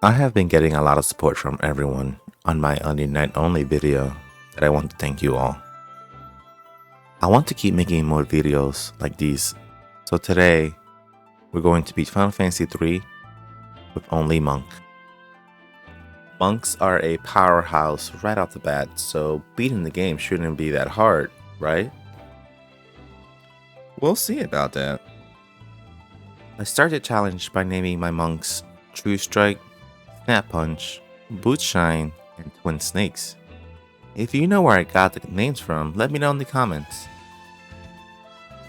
I have been getting a lot of support from everyone on my Undead Night Only video that I want to thank you all. I want to keep making more videos like these, so today we're going to beat Final Fantasy III with only Monk. Monks are a powerhouse right off the bat, so beating the game shouldn't be that hard, right? We'll see about that. I started the challenge by naming my monks True Strike, Snap Punch, Boot Shine, and Twin Snakes. If you know where I got the names from, let me know in the comments.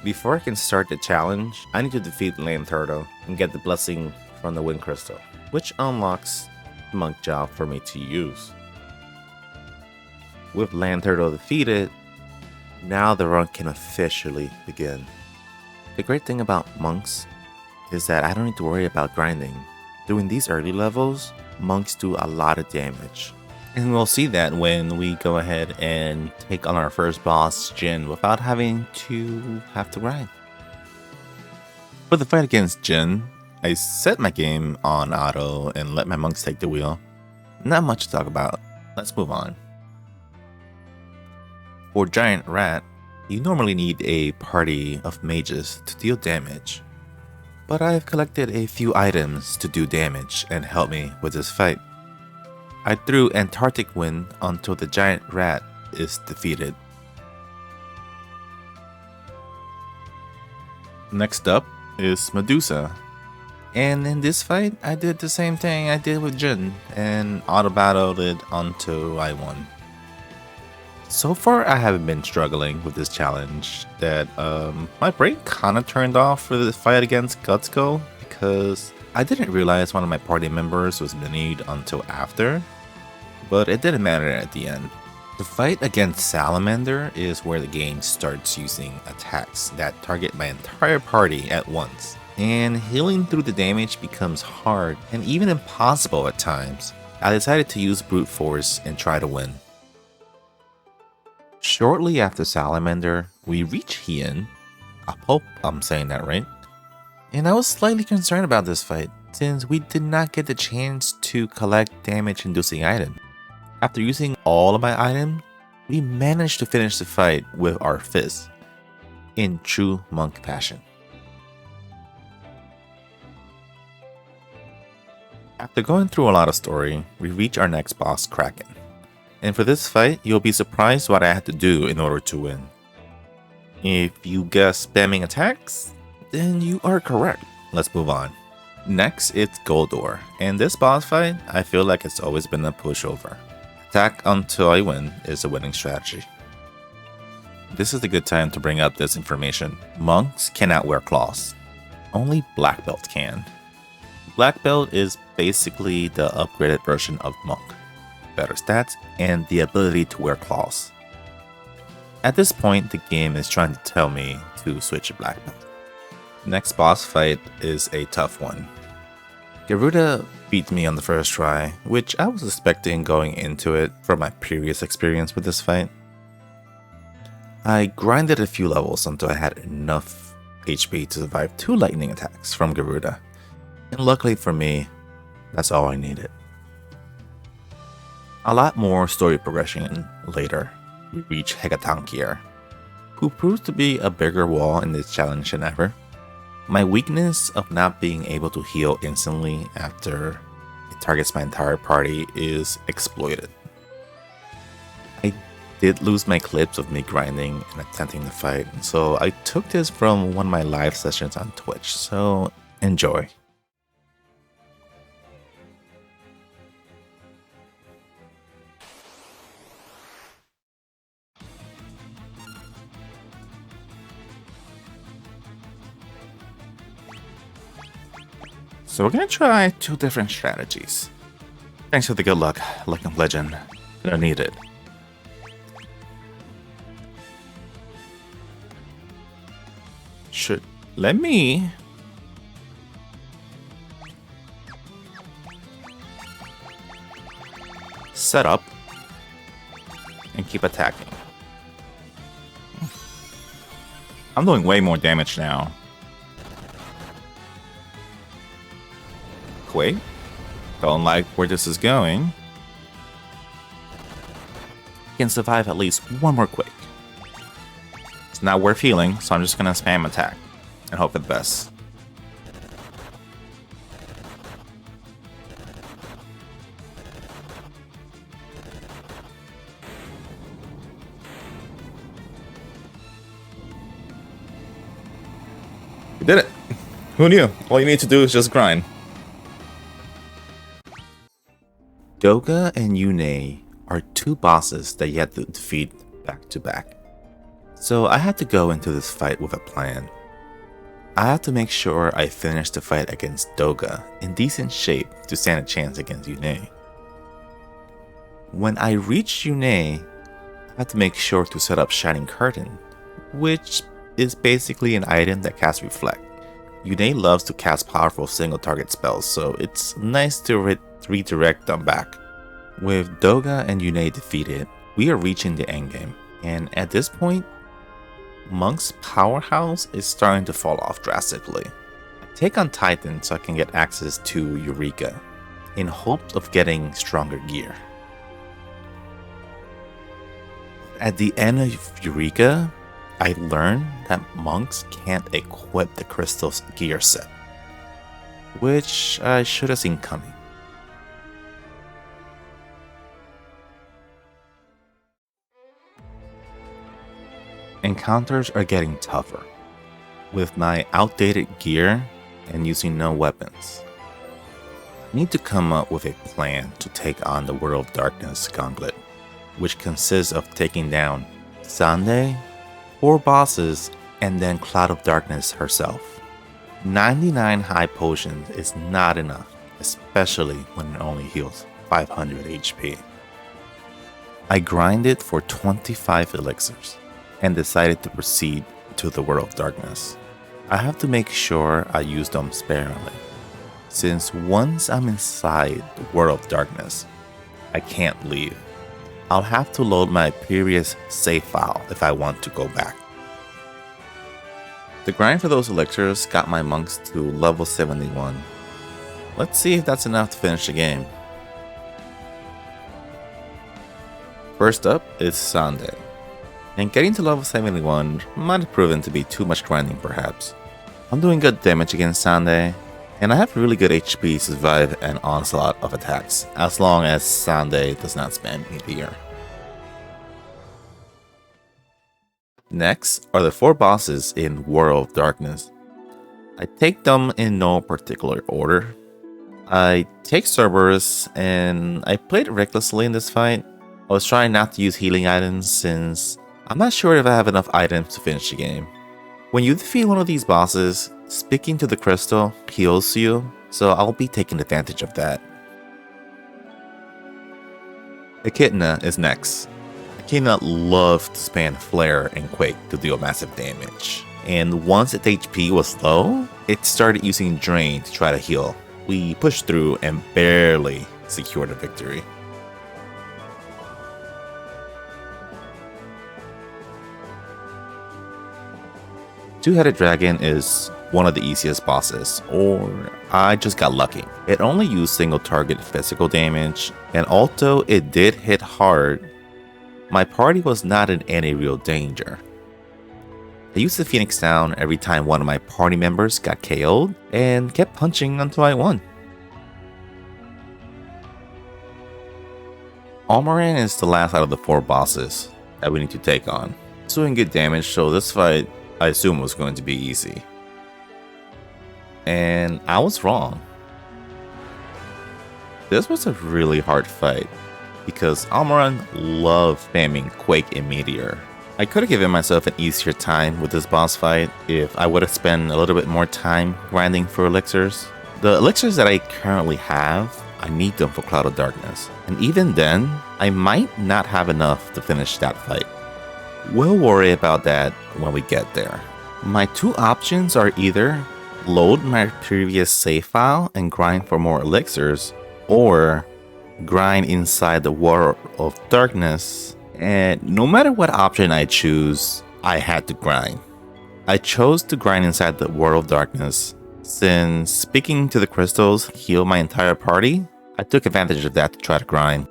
Before I can start the challenge, I need to defeat Land Turtle and get the blessing from the Wind Crystal, which unlocks the Monk job for me to use. With Land Turtle defeated, now the run can officially begin. The great thing about monks is that I don't need to worry about grinding. During these early levels, monks do a lot of damage. And we'll see that when we go ahead and take on our first boss, Jin, without having to grind. For the fight against Jin, I set my game on auto and let my monks take the wheel. Not much to talk about. Let's move on. For Giant Rat, you normally need a party of mages to deal damage. But I've collected a few items to do damage and help me with this fight. I threw Antarctic Wind until the giant rat is defeated. Next up is Medusa. And in this fight, I did the same thing I did with Jin and auto-battled it until I won. So far, I haven't been struggling with this challenge that my brain kind of turned off for the fight against Gutskull because I didn't realize one of my party members was minied until after, but it didn't matter at the end. The fight against Salamander is where the game starts using attacks that target my entire party at once, and healing through the damage becomes hard and even impossible at times. I decided to use brute force and try to win. Shortly after Salamander, we reach Hien. I hope I'm saying that right. And I was slightly concerned about this fight, since we did not get the chance to collect damage-inducing items. After using all of my items, we managed to finish the fight with our fists, in true monk fashion. After going through a lot of story, we reach our next boss, Kraken. And for this fight, you'll be surprised what I had to do in order to win. If you guess spamming attacks, then you are correct. Let's move on. Next, it's Goldor, and this boss fight, I feel like it's always been a pushover. Attack until I win is a winning strategy. This is a good time to bring up this information. Monks cannot wear claws. Only Black Belt can. Black Belt is basically the upgraded version of Monk. Better stats, and the ability to wear claws. At this point, the game is trying to tell me to switch to Black Belt. Next boss fight is a tough one. Geruda beat me on the first try, which I was expecting going into it from my previous experience with this fight. I grinded a few levels until I had enough HP to survive 2 lightning attacks from Geruda, and luckily for me, that's all I needed. A lot more story progression later, we reach Hegatankier, who proves to be a bigger wall in this challenge than ever. My weakness of not being able to heal instantly after it targets my entire party is exploited. I did lose my clips of me grinding and attempting the fight, so I took this from one of my live sessions on Twitch, so enjoy. So we're gonna try 2 different strategies. Thanks for the good luck, Legend Legend. Gonna need it. Should let me set up and keep attacking. I'm doing way more damage now. Quay. Don't like where this is going. Can survive at least one more quake. It's not worth healing, so I'm just gonna spam attack and hope for the best. You did it! Who knew? All you need to do is just grind. Doga and Yune are two bosses that you have to defeat back to back. So I had to go into this fight with a plan. I had to make sure I finished the fight against Doga in decent shape to stand a chance against Yune. When I reached Yune, I had to make sure to set up Shining Curtain, which is basically an item that casts Reflect. Yune loves to cast powerful single target spells, so it's nice to redirect them back. With Doga and Yune defeated, we are reaching the endgame, and at this point, Monk's powerhouse is starting to fall off drastically. I take on Titan so I can get access to Eureka, in hopes of getting stronger gear. At the end of Eureka, I learned that monks can't equip the crystal's gear set, which I should have seen coming. Encounters are getting tougher, with my outdated gear and using no weapons. I need to come up with a plan to take on the World of Darkness Gauntlet, which consists of taking down Sunday, 4 bosses, and then Cloud of Darkness herself. 99 high potions is not enough, especially when it only heals 500 HP. I grinded for 25 elixirs and decided to proceed to the World of Darkness. I have to make sure I use them sparingly, since once I'm inside the World of Darkness, I can't leave. I'll have to load my previous save file if I want to go back. The grind for those elixirs got my monks to level 71. Let's see if that's enough to finish the game. First up is Sunday, and getting to level 71 might have proven to be too much grinding perhaps. I'm doing good damage against Sunday, and I have really good HP to survive an onslaught of attacks, as long as Sunday does not spam Meteor. Next are the 4 bosses in World of Darkness. I take them in no particular order. I take Cerberus, and I played recklessly in this fight. I was trying not to use healing items since I'm not sure if I have enough items to finish the game. When you defeat one of these bosses, speaking to the crystal heals you, so I'll be taking advantage of that. Echidna is next. Echidna loves to spam Flare and Quake to deal massive damage. And once its HP was low, it started using Drain to try to heal. We pushed through and barely secured a victory. Two-Headed Dragon is one of the easiest bosses, or I just got lucky. It only used single target physical damage, and although it did hit hard, my party was not in any real danger. I used the Phoenix down every time one of my party members got KO'd, and kept punching until I won. Omarin is the last out of the 4 bosses that we need to take on. It's doing good damage, so this fight I assume was going to be easy. And I was wrong. This was a really hard fight because Omarin loved spamming Quake and Meteor. I could have given myself an easier time with this boss fight if I would have spent a little bit more time grinding for elixirs. The elixirs that I currently have, I need them for Cloud of Darkness. And even then, I might not have enough to finish that fight. We'll worry about that when we get there. My 2 options are either load my previous save file and grind for more elixirs, or grind inside the World of Darkness. And no matter what option I choose, I had to grind. I chose to grind inside the World of Darkness since speaking to the crystals healed my entire party. I took advantage of that to try to grind.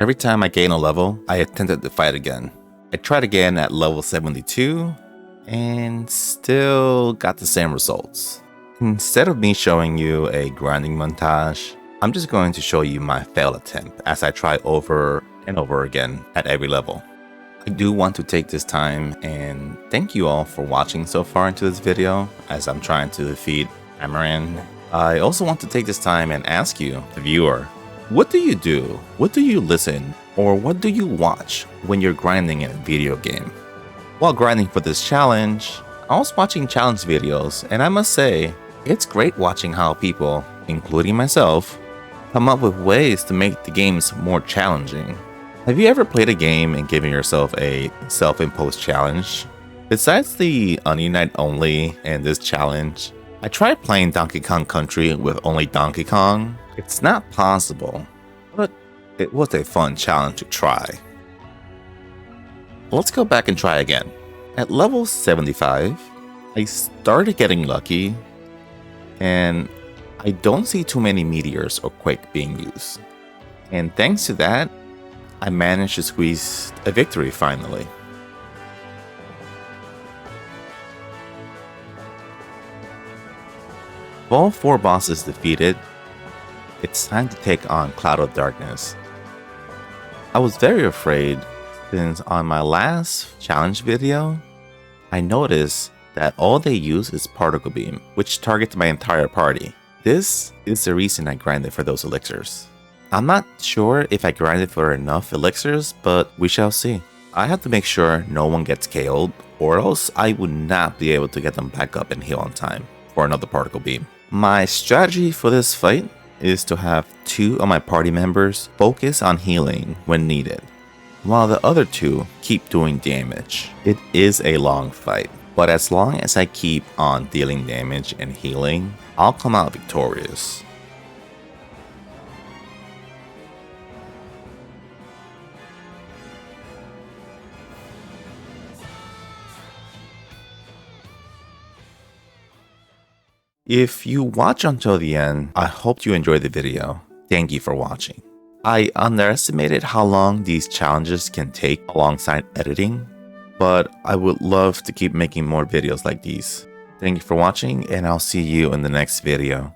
Every time I gained a level, I attempted to fight again. I tried again at level 72 and still got the same results. Instead of me showing you a grinding montage, I'm just going to show you my failed attempt as I try over and over again at every level. I do want to take this time and thank you all for watching so far into this video as I'm trying to defeat Omarin. I also want to take this time and ask you, the viewer, what do you do? What do you listen? Or what do you watch when you're grinding in a video game? While grinding for this challenge, I was watching challenge videos, and I must say, it's great watching how people, including myself, come up with ways to make the games more challenging. Have you ever played a game and given yourself a self-imposed challenge? Besides the Onion Night only and this challenge, I tried playing Donkey Kong Country with only Donkey Kong. It's not possible, but it was a fun challenge to try. Let's go back and try again. At level 75, I started getting lucky, and I don't see too many meteors or quake being used. And thanks to that, I managed to squeeze a victory finally. With all 4 bosses defeated, it's time to take on Cloud of Darkness. I was very afraid since on my last challenge video, I noticed that all they use is Particle Beam, which targets my entire party. This is the reason I grinded for those elixirs. I'm not sure if I grinded for enough elixirs, but we shall see. I have to make sure no one gets KO'd, or else I would not be able to get them back up and heal on time for another Particle Beam. My strategy for this fight is to have 2 of my party members focus on healing when needed, while the other 2 keep doing damage. It is a long fight, but as long as I keep on dealing damage and healing, I'll come out victorious. If you watch until the end, I hope you enjoyed the video. Thank you for watching. I underestimated how long these challenges can take alongside editing, but I would love to keep making more videos like these. Thank you for watching, and I'll see you in the next video.